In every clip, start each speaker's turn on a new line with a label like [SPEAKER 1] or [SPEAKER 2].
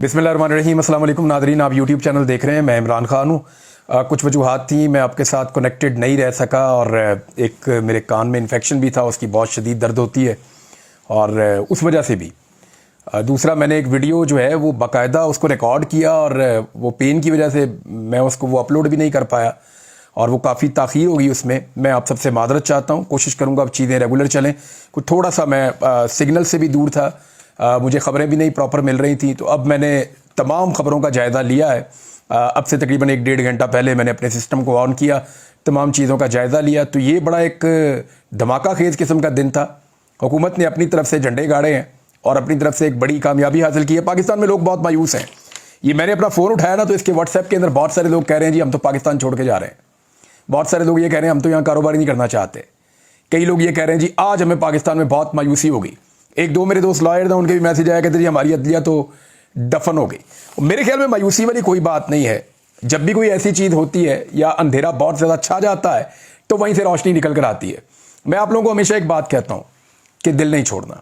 [SPEAKER 1] बिस्मिल्लाहिर्रहमानिर्रहीम। अस्सलाम वालेकुम नादरीन, आप यूट्यूब चैनल देख रहे हैं। मैं इमरान खान हूँ। कुछ वजूहात थी, मैं आपके साथ कनेक्टेड नहीं रह सका और एक मेरे कान में इन्फेक्शन भी था, उसकी बहुत शदीद दर्द होती है और उस वजह से भी। दूसरा, मैंने एक वीडियो जो है वो बाकायदा उसको रिकॉर्ड किया और वो पेन की वजह से मैं उसको वो अपलोड भी नहीं कर पाया और वो काफ़ी ताख़ीर हो गई उसमें। मैं आप सबसे मादरत चाहता हूँ, कोशिश करूँगा अब चीज़ें रेगुलर चलें। कुछ थोड़ा सा मैं सिग्नल से भी दूर था, मुझे ख़बरें भी नहीं प्रॉपर मिल रही थी, तो अब मैंने तमाम ख़बरों का जायज़ा लिया है। अब से तकरीबन 1-1.5 घंटा पहले मैंने अपने सिस्टम को ऑन किया, तमाम चीज़ों का जायज़ा लिया। तो ये बड़ा एक धमाका खेज़ किस्म का दिन था। हुकूमत ने अपनी तरफ से झंडे गाड़े हैं और अपनी तरफ से एक बड़ी कामयाबी हासिल की है। पाकिस्तान में लोग बहुत मायूस हैं। ये मैंने अपना फ़ोन उठाया ना, तो इसके व्हाट्सएप के अंदर बहुत सारे लोग कह रहे हैं जी हम तो पाकिस्तान छोड़ के जा रहे हैं। बहुत सारे लोग ये कह रहे हैं हम तो यहाँ कारोबार ही नहीं करना चाहते। कई लोग ये कह रहे हैं जी आज हमें पाकिस्तान में बहुत मायूसी हो गई। एक दो मेरे दोस्त लॉयर थे, उनके भी मैसेज आया, कहते जी हमारी अदलिया तो दफन हो गई। मेरे ख्याल में मायूसी वाली कोई बात नहीं है। जब भी कोई ऐसी चीज़ होती है या अंधेरा बहुत ज़्यादा छा जाता है तो वहीं से रोशनी निकल कर आती है। मैं आप लोगों को हमेशा एक बात कहता हूँ कि दिल नहीं छोड़ना।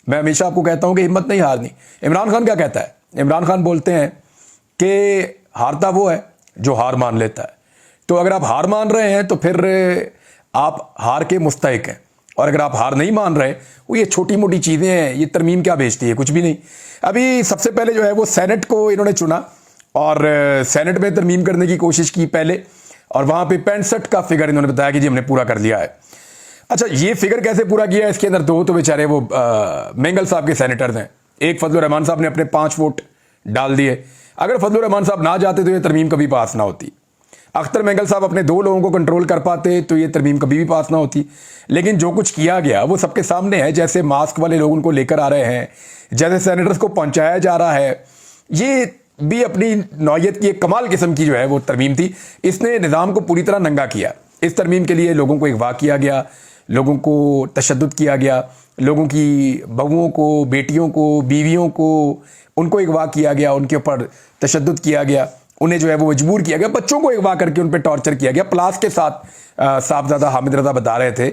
[SPEAKER 1] मैं हमेशा आपको कहता हूँ कि हिम्मत नहीं हारनी। इमरान खान क्या कहता है? इमरान खान बोलते हैं कि हारता वो है जो हार मान लेता है। तो अगर आप हार मान रहे हैं तो फिर आप हार के मुस्तहिक हैं, और अगर आप हार नहीं मान रहे, वो ये छोटी मोटी चीज़ें हैं, ये तरमीम क्या बेचती है? कुछ भी नहीं। अभी सबसे पहले जो है वो सेनेट को इन्होंने चुना और सेनेट में तरमीम करने की कोशिश की पहले, और वहाँ पे 65 का फिगर इन्होंने बताया कि जी हमने पूरा कर लिया है। अच्छा, ये फिगर कैसे पूरा किया? इसके अंदर दो तो बेचारे वो मेंगल साहब के सेनेटर्स हैं। एक फजलुर रहमान साहब ने अपने 5 वोट डाल दिए। अगर फजलुर रहमान साहब ना जाते तो ये तरमीम कभी पास ना होती। अख्तर मेंगल साहब अपने 2 लोगों को कंट्रोल कर पाते तो ये तरमीम कभी भी पास ना होती। लेकिन जो कुछ किया गया वो सबके सामने है। जैसे मास्क वाले लोग उनको लेकर आ रहे हैं, जैसे सेनेटर्स को पहुंचाया जा रहा है, ये भी अपनी नौयत की एक कमाल किस्म की जो है वो तरमीम थी। इसने निज़ाम को पूरी तरह नंगा किया। इस तरमीम के लिए लोगों को अगवा किया गया, लोगों को तशद्दुद किया गया, लोगों की बहुओं को, बेटियों को, बीवियों को, उनको अगवा किया गया, उनके ऊपर तशद्दुद किया गया, उन्हें जो है वो मजबूर किया गया, बच्चों को अगवा करके उन पर टॉर्चर किया गया। प्लास के साथ साहबजादा हामिद रजा बता रहे थे।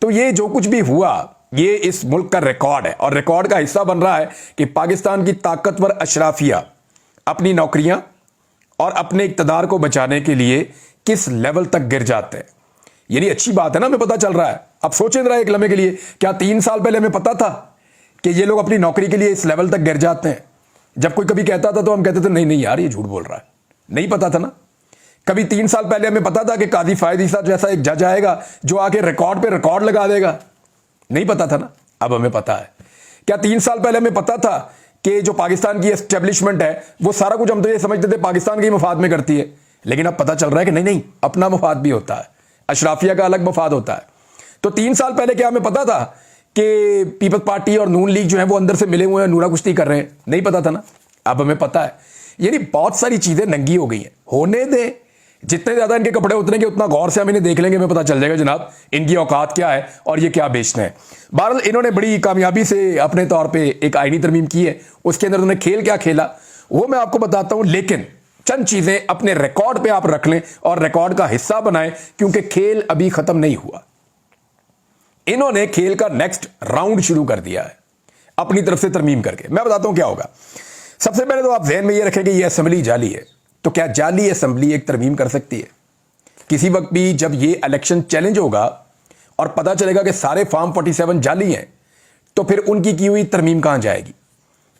[SPEAKER 1] तो ये जो कुछ भी हुआ ये इस मुल्क का रिकॉर्ड है और रिकॉर्ड का हिस्सा बन रहा है कि पाकिस्तान की ताकतवर अशराफिया अपनी नौकरियां और अपने इक़्तिदार को बचाने के लिए किस लेवल तक गिर जाते हैं। यानी अच्छी बात है ना, हमें पता चल रहा है। अब सोचें जरा एक लम्हे के लिए, क्या 3 साल पहले हमें पता था कि ये लोग अपनी नौकरी के लिए इस लेवल तक गिर जाते हैं? जब कोई कभी कहता था तो हम कहते थे नहीं नहीं यार ये झूठ बोल रहा है। नहीं पता था ना। कभी 3 साल पहले हमें पता था कि काजी फायद ईसा जैसा एक जज आएगा जो आके रिकॉर्ड पे रिकॉर्ड लगा देगा? नहीं पता था ना। अब हमें पता है। क्या 3 साल पहले हमें पता था कि जो पाकिस्तान की एस्टेब्लिशमेंट है वो सारा कुछ हम तो ये समझते थे पाकिस्तान के मफाद में करती है, लेकिन अब पता चल रहा है कि नहीं नहीं, अपना मफाद भी होता है, अशराफिया का अलग मफाद होता है। तो 3 साल पहले क्या हमें पता था कि पीपल्स पार्टी और नून लीग जो है वो अंदर से मिले हुए हैं, नूरा कुश्ती कर रहे हैं? नहीं पता था ना। अब हमें पता है। यानी बहुत सारी चीजें नंगी हो गई हैं। होने दें, जितने ज्यादा इनके कपड़े उतरेंगे उतना गौर से हम इन्हें देख लेंगे, हमें पता चल जाएगा जनाब इनकी औकात क्या है और ये क्या बेचते हैं। बहरहाल इन्होंने बड़ी कामयाबी से अपने तौर पे एक आईनी तरमीम की है। उसके अंदर उन्होंने खेल क्या खेला वो मैं आपको बताता हूं, लेकिन चंद चीजें अपने रिकॉर्ड पे आप रख लें और रिकॉर्ड का हिस्सा बनाएं, क्योंकि खेल अभी खत्म नहीं हुआ। इन्होंने खेल का नेक्स्ट राउंड शुरू कर दिया है अपनी तरफ से तरमीम करके। मैं बताता हूं क्या होगा। सबसे पहले तो आप ज़हन में ये रखें कि ये असेंबली जाली है। तो क्या जाली असेंबली एक तरमीम कर सकती है? किसी वक्त भी जब ये इलेक्शन चैलेंज होगा और पता चलेगा कि सारे फॉर्म 47 जाली हैं, तो फिर उनकी की हुई तरमीम कहां जाएगी?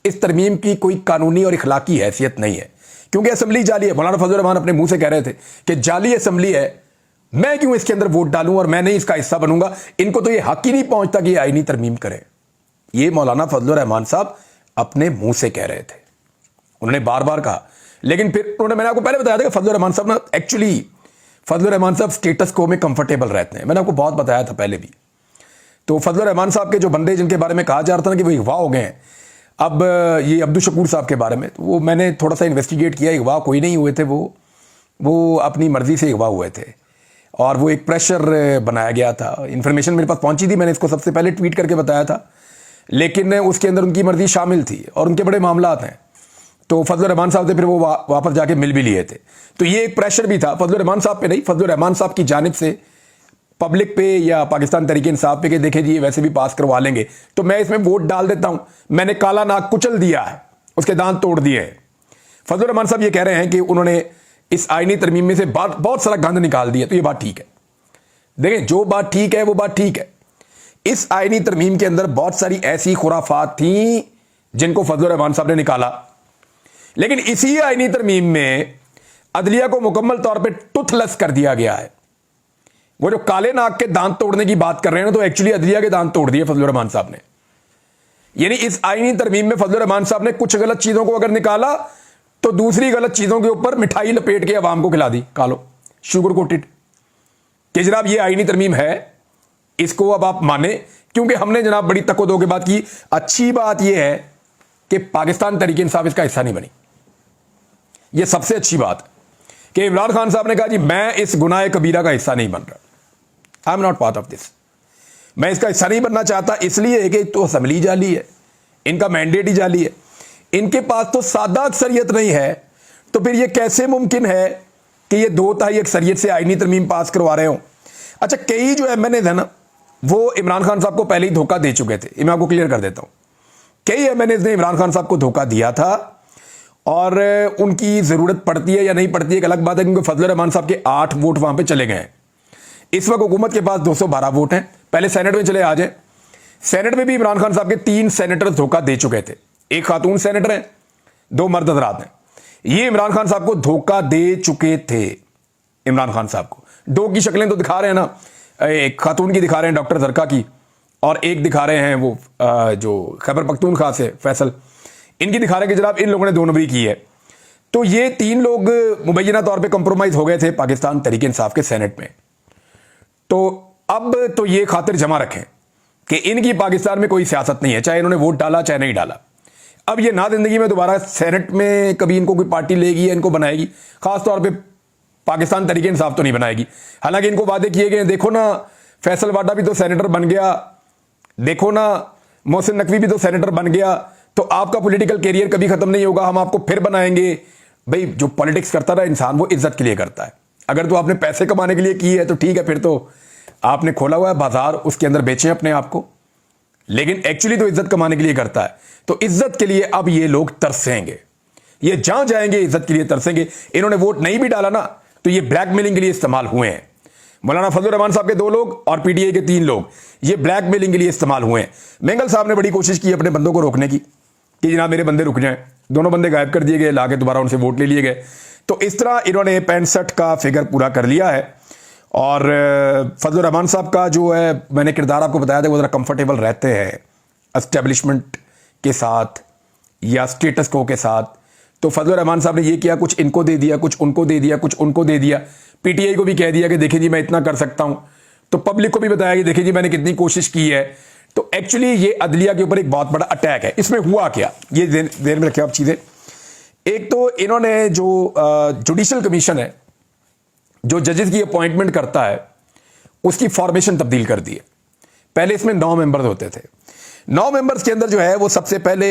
[SPEAKER 1] इस तरमीम की कोई कानूनी और इखलाकी हैसियत नहीं है, क्योंकि असेंबली जाली है। मौलाना फजलुर रहमान अपने मुंह से कह रहे थे कि जाली असेंबली है, मैं क्यों इसके अंदर वोट डालूं और मैं नहीं इसका हिस्सा बनूंगा। इनको तो ये हक ही नहीं पहुंचता कि आईनी तरमीम करें। ये मौलाना फजलुर रहमान साहब अपने मुंह से कह रहे थे, उन्होंने बार बार कहा। लेकिन फिर उन्होंने, मैंने आपको पहले बताया था कि फजलुर रहमान साहब ना एक्चुअली फजलुर रहमान साहब स्टेटस को में कंफर्टेबल रहते हैं। मैंने आपको बहुत बताया था पहले भी। तो फजलुर रहमान साहब के जो बंदे जिनके बारे में कहा जा रहा था ना कि वो अगवा हो गए हैं, अब ये अब्दुल शकूर साहब के बारे में, तो वो मैंने थोड़ा सा इन्वेस्टिगेट किया। अगवा कोई नहीं हुए थे, वो अपनी मर्जी से अगवा हुए थे और वो एक प्रेशर बनाया गया था। इन्फॉर्मेशन मेरे पास पहुंची थी, मैंने इसको सबसे पहले ट्वीट करके बताया था, लेकिन उसके अंदर उनकी मर्जी शामिल थी और उनके बड़े मामलात हैं। तो फजलुर रहमान साहब थे, फिर वो वापस जाके मिल भी लिए थे। तो ये एक प्रेशर भी था फजलुर रहमान साहब पे, नहीं फजलुर रहमान साहब की जानिब से पब्लिक पे या पाकिस्तान तहरीक इंसाफ पे कि देखें जी वैसे भी पास करवा लेंगे तो मैं इसमें वोट डाल देता हूं। मैंने काला नाग कुचल दिया है, उसके दांत तोड़ दिए हैं। फजलुर रहमान साहब ये कह रहे हैं कि उन्होंने इस आईनी तरमीम में से बहुत सारा गंद निकाल दिया, तो ये बात ठीक है। देखें, जो बात ठीक है वो बात ठीक है। इस आईनी तरमीम के अंदर बहुत सारी ऐसी खुराफात थी जिनको फजलुर रहमान साहब ने निकाला, लेकिन इसी आईनी तरमीम में अदलिया को मुकम्मल तौर पे टुथलेस कर दिया गया है। वो जो काले नाग के दांत तोड़ने की बात कर रहे हैं ना, तो एक्चुअली अदलिया के दांत तोड़ दिए फजलुर रहमान साहब ने। यानी इस आईनी तरमीम में फजलुर रहमान साहब ने कुछ गलत चीजों को अगर निकाला तो दूसरी गलत चीजों के ऊपर मिठाई लपेट के अवाम को खिला दी, खा लो, शुगर कोटेड, कि जनाब ये आईनी तरमीम है, इसको अब आप माने, क्योंकि हमने जनाब बड़ी तको-दो के बात की। अच्छी बात यह है कि पाकिस्तान तहरीक इंसाफ इसका हिस्सा नहीं बनी। यह सबसे अच्छी बात कि इमरान खान साहब ने कहा जी मैं इस गुनाह कबीरा का हिस्सा नहीं बन रहा, I am not part of this, मैं इसका हिस्सा नहीं बनना चाहता। इसलिए कि तो असम्बली जाली है, इनका मैंडेट ही जाली है, इनके पास तो सादा अक्सरियत नहीं है, तो फिर यह कैसे मुमकिन है कि ये 2/3 अक्सरियत से आईनी तरमीम पास करवा रहे हो। अच्छा, कई जो MNAs है ना, वो इमरान खान साहब को पहले ही धोखा दे चुके थे। मैं आपको क्लियर कर देता हूं, कई MNAs ने इमरान खान साहब को धोखा दिया था, और उनकी जरूरत पड़ती है या नहीं पड़ती है एक अलग बात है, क्योंकि फजलुर रहमान साहब के 8 वोट वहां पे चले गए हैं। इस वक्त हुकूमत के पास 212 वोट हैं। पहले सेनेट में चले आ जाए, सेनेट में भी इमरान खान साहब के 3 सेनेटर धोखा दे चुके थे, एक खातून सेनेटर है, 2 मर्द हजरात हैं। ये इमरान खान साहब को धोखा दे चुके थे। इमरान खान साहब को 2 की शक्लें तो दिखा रहे हैं ना, एक खातून की दिखा रहे हैं डॉक्टर जरका की, और एक दिखा रहे हैं वो जो खैबर पख्तूनख्वा से फैसल, इनकी दिखा रहे हैं कि जनाब इन लोगों ने 2 नंबरी की है। तो ये 3 लोग मुबैना तौर पे कंप्रोमाइज हो गए थे पाकिस्तान तहरीक इंसाफ के सेनेट में। तो अब तो ये खातिर जमा रखें कि इनकी पाकिस्तान में कोई सियासत नहीं है, चाहे इन्होंने वोट डाला चाहे नहीं डाला। अब ये ना जिंदगी में दोबारा सेनेट में कभी इनको कोई पार्टी लेगी या इनको बनाएगी, खासतौर पे पाकिस्तान तहरीक इंसाफ तो नहीं बनाएगी। हालांकि इनको वादे किए गए, देखो ना फैसल वाडा भी तो सेनेटर बन गया, देखो ना मोहसिन नकवी भी तो सेनेटर बन गया, तो आपका पॉलिटिकल कैरियर कभी खत्म नहीं होगा, हम आपको फिर बनाएंगे। भाई जो पॉलिटिक्स करता है इंसान वो इज्जत के लिए करता है। अगर तो आपने पैसे कमाने के लिए की है तो ठीक है, फिर तो आपने खोला हुआ है बाजार, उसके अंदर बेचें अपने आप को, लेकिन एक्चुअली तो इज्जत कमाने के लिए करता है। तो इज्जत के लिए अब ये लोग तरसेंगे, ये जहां जाएंगे इज्जत के लिए तरसेंगे। इन्होंने वोट नहीं भी डाला ना, तो ये ब्लैकमेलिंग के लिए इस्तेमाल हुए हैं। मौलाना फजलुर रहमान साहब के 2 लोग और PTI के 3 लोग, ये ब्लैकमेलिंग के लिए इस्तेमाल हुए हैं। मेंगल साहब ने बड़ी कोशिश की अपने बंदों को रोकने की कि जनाब मेरे बंदे रुक जाएं, दोनों बंदे गायब कर दिए गए, लाके दोबारा उनसे वोट ले लिए गए। तो इस तरह इन्होंने 65 का फिगर पूरा कर लिया है। और फजलुर रहमान साहब का जो है, मैंने किरदार आपको बताया था, वो ज़रा कंफर्टेबल रहते हैं एस्टेब्लिशमेंट के साथ या स्टेटस को के साथ। तो फजलुर रहमान साहब ने ये किया, कुछ इनको दे दिया, कुछ उनको दे दिया, कुछ उनको दे दिया। PTI को भी कह दिया कि देखिए जी मैं इतना कर सकता हूं, तो पब्लिक को भी बताया कि देखिए जी मैंने कितनी कोशिश की है। तो एक्चुअली ये अदलिया के ऊपर एक बहुत बड़ा अटैक है। इसमें हुआ क्या, ये ध्यान में रखिए आप चीजें। एक तो इन्होंने जो जुडिशल कमीशन है, जो जजेस की अपॉइंटमेंट करता है, उसकी फॉर्मेशन तब्दील कर दी है। पहले इसमें 9 मेंबर्स होते थे। 9 मेंबर्स के अंदर जो है वो सबसे पहले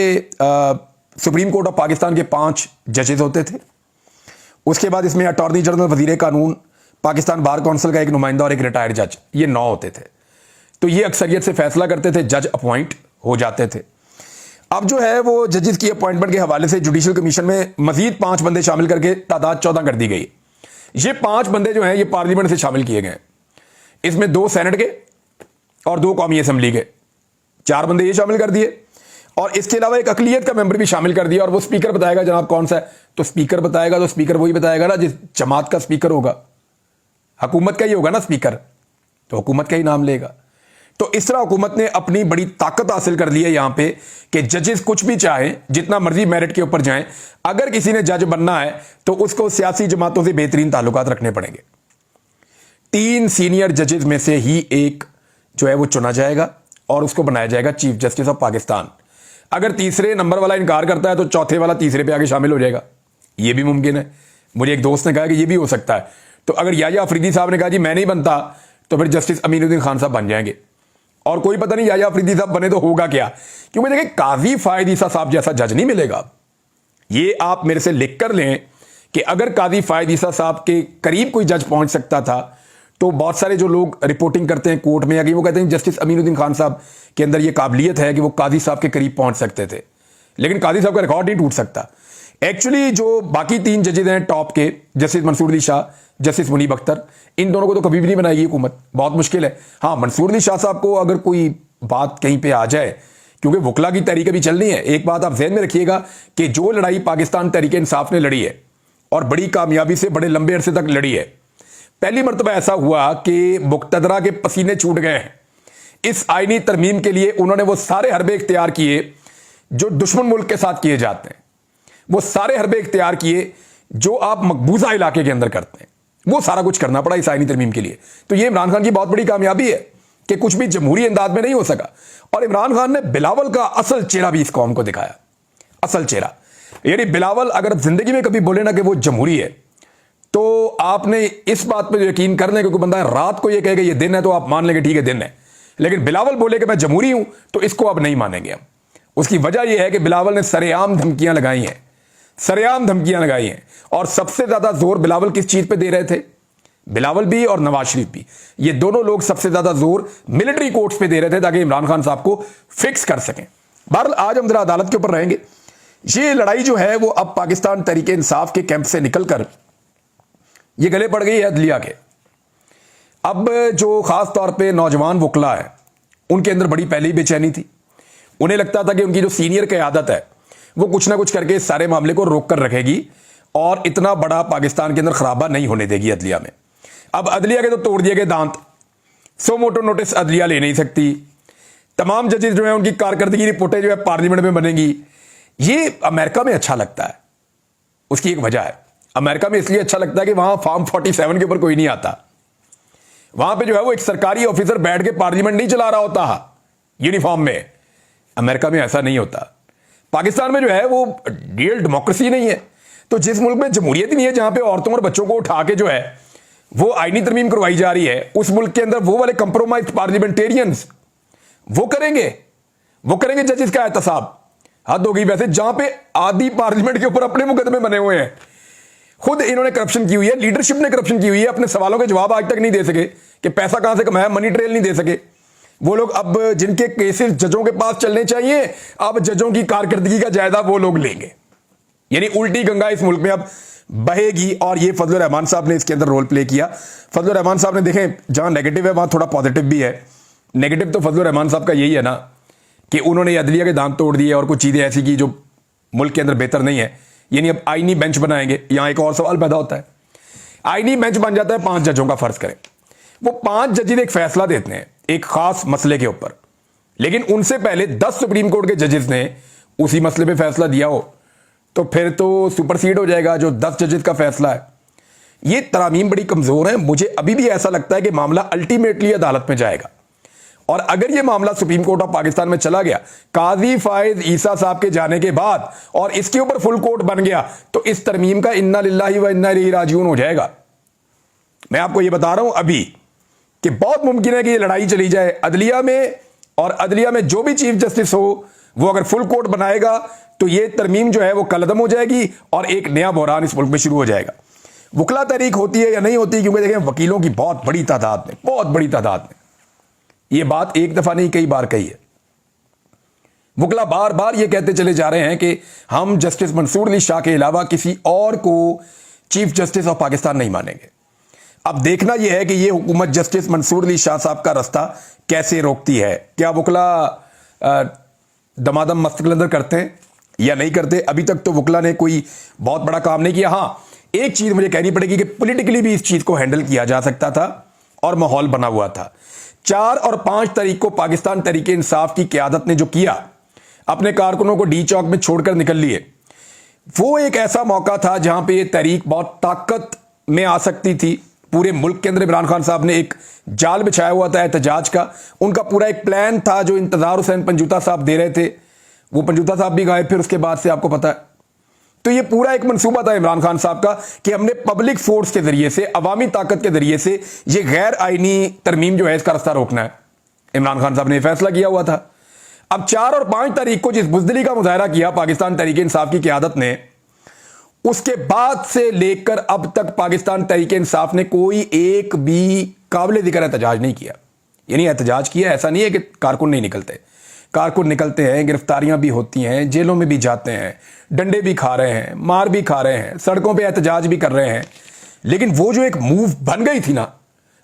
[SPEAKER 1] सुप्रीम कोर्ट ऑफ पाकिस्तान के 5 जजेस होते थे। उसके बाद इसमें अटॉर्नी जनरल, वजीर कानून, पाकिस्तान बार काउंसिल का एक नुमाइंदा और एक रिटायर्ड जज, ये 9 होते थे। तो ये अक्सरियत से फैसला करते थे, जज अपॉइंट हो जाते थे। अब जो है वो जजेस की अपॉइंटमेंट के हवाले से जुडिशल कमीशन में मजीद 5 बंदे शामिल करके तादाद 14 कर दी गई। ये 5 बंदे जो हैं ये पार्लियामेंट से शामिल किए गए। इसमें 2 सेनेट के और 2 कौमी असम्बली के, 4 बंदे ये शामिल कर दिए। और इसके अलावा एक अकलियत का मेंबर भी शामिल कर दिया, और वो स्पीकर बताएगा जनाब कौन सा है। तो स्पीकर बताएगा, तो स्पीकर वही बताएगा ना जिस जमात का स्पीकर होगा, हुकूमत का ही होगा ना स्पीकर, तो हुकूमत का ही नाम लेगा। तो इस तरह हुकूमत ने अपनी बड़ी ताकत हासिल कर ली है यहां पे कि जजेस कुछ भी चाहें, जितना मर्जी मेरिट के ऊपर जाएं, अगर किसी ने जज बनना है तो उसको सियासी जमातों से बेहतरीन ताल्लुकात रखने पड़ेंगे। 3 सीनियर जजेस में से ही एक जो है वो चुना जाएगा और उसको बनाया जाएगा चीफ जस्टिस ऑफ पाकिस्तान। अगर तीसरे नंबर वाला इनकार करता है तो चौथे वाला तीसरे पे आके शामिल हो जाएगा, ये भी मुमकिन है। मुझे एक दोस्त ने कहा कि ये भी हो सकता है। तो अगर याया अफरीदी साहब ने कहा जी मैं नहीं बनता, तो फिर जस्टिस अमीनुद्दीन खान साहब बन जाएंगे। और कोई पता नहीं याया अफरीदी साहब बने तो होगा क्या, क्योंकि देखिए काजी फायद ईसा साहब जैसा जज नहीं मिलेगा। ये आप मेरे से लिख कर लें कि अगर काजी फायद ईसा साहब के करीब कोई जज पहुंच सकता था, तो बहुत सारे जो लोग रिपोर्टिंग करते हैं कोर्ट में, वो कहते हैं जस्टिस अमीनुद्दीन खान साहब के अंदर ये काबिलियत है कि वो काजी साहब के करीब पहुंच सकते थे, लेकिन काजी साहब का रिकॉर्ड नहीं टूट सकता। एक्चुअली जो बाकी 3 जजेस हैं टॉप के, जस्टिस मंसूर अली शाह, जस्टिस मुनीब अख्तर, इन दोनों को तो कभी भी नहीं बनाएगी हुकूमत, बहुत मुश्किल है। हाँ, मंसूर अली शाह साहब को अगर कोई बात कहीं पे आ जाए, क्योंकि वकला की तहरीक अभी चलनी है। एक बात आप ज़हन में रखिएगा कि जो लड़ाई पाकिस्तान तहरीक इंसाफ ने लड़ी है और बड़ी कामयाबी से बड़े लंबे अरसे तक लड़ी है, पहली मरतबा ऐसा हुआ कि मुक्तदरा के पसीने छूट गए हैं। इस आईनी तरमीम के लिए उन्होंने वो सारे हरबे इख्तियार किए जो दुश्मन मुल्क के साथ किए जाते हैं, वो सारे हरबे इख्तियार किए जो आप मकबूजा इलाके के अंदर करते हैं, वो सारा कुछ करना पड़ा इस आईनी तरमीम के लिए। तो ये इमरान खान की बहुत बड़ी कामयाबी है कि कुछ भी जमहूरी अंदाज में नहीं हो सका। और इमरान खान ने बिलावल का असल चेहरा भी इस कौम को दिखाया, असल चेहरा। यानी बिलावल अगर जिंदगी में कभी बोले ना कि वो जमहूरी है, तो आपने इस बात पे यकीन कर लें, क्योंकि बंदा रात को ये कहेगा ये दिन है तो आप मान लेंगे ठीक है दिन है, लेकिन बिलावल बोले कि मैं जमहूरी हूं तो इसको आप नहीं मानेंगे हम। उसकी वजह यह है कि बिलावल ने सरेआम धमकियां लगाई हैं, सरेआम धमकियां लगाई हैं। और सबसे ज्यादा जोर बिलावल किस चीज पे दे रहे थे? बिलावल भी और नवाज शरीफ भी, ये दोनों लोग सबसे ज्यादा जोर मिलिट्री कोर्ट्स पे दे रहे थे ताकि इमरान खान साहब को फिक्स कर सकें। बहरहाल आज हम जरा अदालत के ऊपर रहेंगे। ये लड़ाई जो है वो अब पाकिस्तान तहरीक इंसाफ के कैंप से निकलकर ये गले पड़ गई है अदलिया के। अब जो खास तौर पे नौजवान वकला है उनके अंदर बड़ी पहले ही बेचैनी थी। उन्हें लगता था कि उनकी जो सीनियर क़यादत है वो कुछ ना कुछ करके इस सारे मामले को रोक कर रखेगी और इतना बड़ा पाकिस्तान के अंदर खराबा नहीं होने देगी अदलिया में। अब अदलिया के तो तोड़ दिए गए दांत, सो मोटो नोटिस अदलिया ले नहीं सकती। तमाम जजेस जो है उनकी कारकर्दगी रिपोर्टें जो है पार्लियामेंट में बनेंगी। ये अमेरिका में अच्छा लगता है, उसकी एक वजह है। अमेरिका में इसलिए अच्छा लगता है कि वहां फॉर्म 47 के ऊपर कोई नहीं आता। वहां पे जो है वो एक सरकारी ऑफिसर बैठ के पार्लियामेंट नहीं चला रहा होता यूनिफॉर्म में। अमेरिका में ऐसा नहीं होता। पाकिस्तान में जो है वो रियल डेमोक्रेसी नहीं है। तो जिस मुल्क में जमहूरियत ही नहीं है, जहां पे औरतों और बच्चों को उठा के जो है वो आईनी तरमीम करवाई जा रही है, उस मुल्क के अंदर वो वाले कंप्रोमाइज पार्लियामेंटेरियंस वो करेंगे जजेस का एहतसाब। हद हो गई वैसे, जहां पे आधी पार्लियामेंट के ऊपर अपने मुकदमे बने हुए हैं। खुद इन्होंने करप्शन की हुई है, लीडरशिप ने करप्शन की हुई है। अपने सवालों के जवाब आज तक नहीं दे सके कि पैसा कहां से कमाया, मनी ट्रेल नहीं दे सके वो लोग। अब जिनके केसेस जजों के पास चलने चाहिए, अब जजों की कारकर्दगी का जायजा वो लोग लेंगे। यानी उल्टी गंगा इस मुल्क में अब बहेगी। और ये फजलुर रहमान साहब ने इसके अंदर रोल प्ले किया। फजलुर रहमान साहब ने, देखें, जहां नेगेटिव है वहां थोड़ा पॉजिटिव भी है। नेगेटिव तो फजलुर रहमान साहब का यही है ना कि उन्होंने अदलिया के दांत तोड़ दिए और कुछ चीजें ऐसी की जो मुल्क के अंदर बेहतर नहीं है। यानी अब आईनी बेंच बनाएंगे। यहां एक और सवाल पैदा होता है, आईनी बेंच बन जाता है 5 जजों का, फर्ज करें वो 5 जजेस एक फैसला देते हैं एक खास मसले के ऊपर, लेकिन उनसे पहले 10 सुप्रीम कोर्ट के जजेस ने उसी मसले पे फैसला दिया हो तो फिर तो सुपरसीड हो जाएगा जो 10 जजेस का फैसला है। ये तरामीम बड़ी कमजोर है। मुझे अभी भी ऐसा लगता है कि मामला अल्टीमेटली अदालत में जाएगा। और अगर यह मामला सुप्रीम कोर्ट ऑफ पाकिस्तान में चला गया काजी फायज ईसा साहब के जाने के बाद और इसके ऊपर फुल कोर्ट बन गया, तो इस तरमीम का इन्ना लिल्लाहि व इन्ना इलैहि राजिऊन हो जाएगा। मैं आपको यह बता रहा हूं अभी कि बहुत मुमकिन है कि यह लड़ाई चली जाए अदलिया में, और अदलिया में जो भी चीफ जस्टिस हो वो अगर फुल कोर्ट बनाएगा तो यह तरमीम जो है वो कलदम हो जाएगी और एक नया बहरान इस मुल्क में शुरू हो जाएगा। वकला तहरीक होती है या नहीं होती, क्योंकि देखें वकीलों की बहुत बड़ी तादाद में, बहुत बड़ी तादाद में, यह बात एक दफा नहीं कई बार कही है। वकला बार बार यह कहते चले जा रहे हैं कि हम जस्टिस मंसूर अली शाह के अलावा किसी और को चीफ जस्टिस ऑफ पाकिस्तान नहीं मानेंगे। अब देखना यह है कि यह हुकूमत जस्टिस मंसूर अली शाह साहब का रास्ता कैसे रोकती है। क्या वकला दमादम मस्तकलंदर करते हैं या नहीं करते? अभी तक तो वकला ने कोई बहुत बड़ा काम नहीं किया। हां, एक चीज मुझे कहनी पड़ेगी कि पॉलिटिकली भी इस चीज को हैंडल किया जा सकता था और माहौल बना हुआ था। 4 और 5 तारीख को पाकिस्तान तहरीक इंसाफ की क़यादत ने जो किया, अपने कारकुनों को डी चौक में छोड़कर निकल लिए, वो एक ऐसा मौका था जहां पे ये तहरीक बहुत ताकत में आ सकती थी। पूरे मुल्क के अंदर इमरान खान साहब ने एक जाल बिछाया हुआ था एहतजाज का। उनका पूरा एक प्लान था जो इंतजार हुसैन पंजूता साहब दे रहे थे। वो पंजूता साहब भी गायब फिर उसके बाद से, आपको पता है। तो ये पूरा एक मंसूबा था इमरान खान साहब का कि हमने पब्लिक फोर्स के जरिए से, अवामी ताकत के जरिए से ये गैर आईनी तरमीम जो है इसका रास्ता रोकना है। इमरान खान साहब ने फैसला किया हुआ था। अब 4 और 5 तारीख को जिस बुज़दिली का मुजाहरा किया पाकिस्तान तहरीक इंसाफ की क़यादत ने, उसके बाद से लेकर अब तक पाकिस्तान तहरीक इंसाफ ने कोई एक भी काबिल जिक्र एहतजाज नहीं किया। यानी एहतजाज किया, ऐसा नहीं है कि कारकुन नहीं निकलते, कारकुन निकलते हैं, गिरफ्तारियां भी होती हैं, जेलों में भी जाते हैं, डंडे भी खा रहे हैं, मार भी खा रहे हैं, सड़कों पे एहतजाज भी कर रहे हैं। लेकिन वो जो एक मूव बन गई थी ना,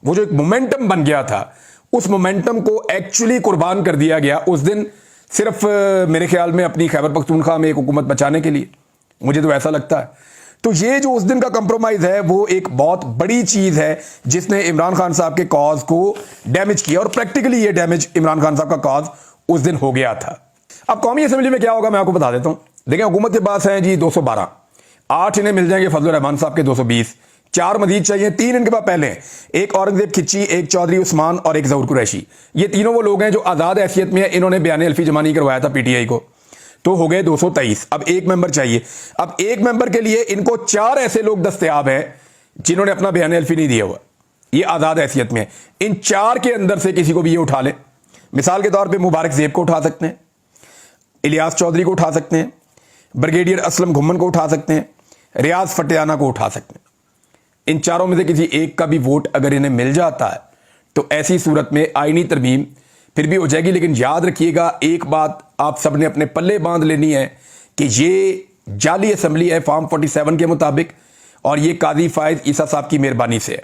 [SPEAKER 1] वो जो एक मोमेंटम बन गया था, उस मोमेंटम को एक्चुअली कुर्बान कर दिया गया उस दिन, सिर्फ मेरे ख्याल में अपनी खैबर पख्तूनख्वा में एक हुकूमत बचाने के लिए। मुझे तो ऐसा लगता है। तो ये जो उस दिन का कंप्रोमाइज है वो एक बहुत बड़ी चीज है जिसने इमरान खान साहब के कॉज को डैमेज किया, और प्रैक्टिकली ये डैमेज इमरान खान साहब का कॉज उस दिन हो गया था। अब कौमी असेंबली में क्या होगा मैं आपको बता देता हूं। देखिए, हुकूमत के पास है जी 212, 8 इन्हें मिल जाएंगे फजलुर रहमान साहब के 220, 4 मजीद चाहिए, 3 इनके पास पहले हैं, एक औरंगजेब खिच्ची, एक चौधरी उस्मान और एक जहूर कुरैशी। ये तीनों वो लोग हैं जो आजाद हैसियत में इन्होंने बयान अल्फी जमा नहीं करवाया था पीटीआई को, तो हो गए 223। अब एक मेंबर चाहिए। अब एक मेंबर के लिए इनको 4 ऐसे लोग दस्तयाब हैं जिन्होंने अपना बयान अल्फी नहीं दिया हुआ, ये आजाद हैसियत में। इन 4 के अंदर से किसी को भी ये उठा ले। मिसाल के तौर पे मुबारक ज़ेब को उठा सकते हैं, इलियास चौधरी को उठा सकते हैं, ब्रिगेडियर असलम घुम्मन को उठा सकते हैं, रियाज फटियाना को उठा सकते हैं। इन 4 में से किसी एक का भी वोट अगर इन्हें मिल जाता है तो ऐसी सूरत में आईनी तरमीम फिर भी हो जाएगी। लेकिन याद रखिएगा, एक बात आप सबने अपने पल्ले बांध लेनी है कि ये जाली असम्बली है फॉर्म 47 के मुताबिक, और ये काजी फायद ईसा साहब की मेहरबानी से है।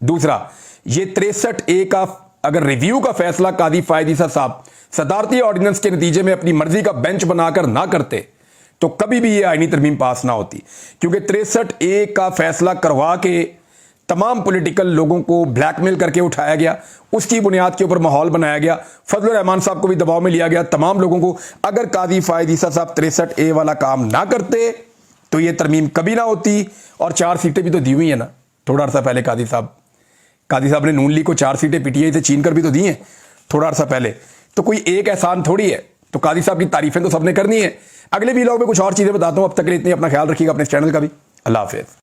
[SPEAKER 1] दूसरा, ये 63A का अगर रिव्यू का फैसला काजी फायद ईसा साहब सदारती ऑर्डिनेंस के नतीजे में अपनी मर्जी का बेंच बनाकर ना करते तो कभी भी ये आईनी तरमीम पास ना होती, क्योंकि 63A का फैसला करवा के तमाम पॉलिटिकल लोगों को ब्लैकमेल करके उठाया गया, उसकी बुनियाद के ऊपर माहौल बनाया गया, फजलुर रहमान साहब को भी दबाव में लिया गया, तमाम लोगों को। अगर काजी फायद ईसा साहब 63A वाला काम ना करते तो ये तरमीम कभी ना होती। और 4 सीटें भी तो दी हुई है ना थोड़ा अर्सा पहले। काजी साहब ने नून लीग को 4 सीटें पीटीआई से छीन कर भी तो दी हैं थोड़ा अर्सा पहले। तो कोई एक एहसान थोड़ी है। तो काजी साहब की तारीफें तो सबने करनी है। अगले वीलॉग में कुछ और चीजें बताता हूं। अब तक के लिए इतनी, अपना ख्याल रखिएगा, अपने चैनल का भी। अल्लाह हाफिज़।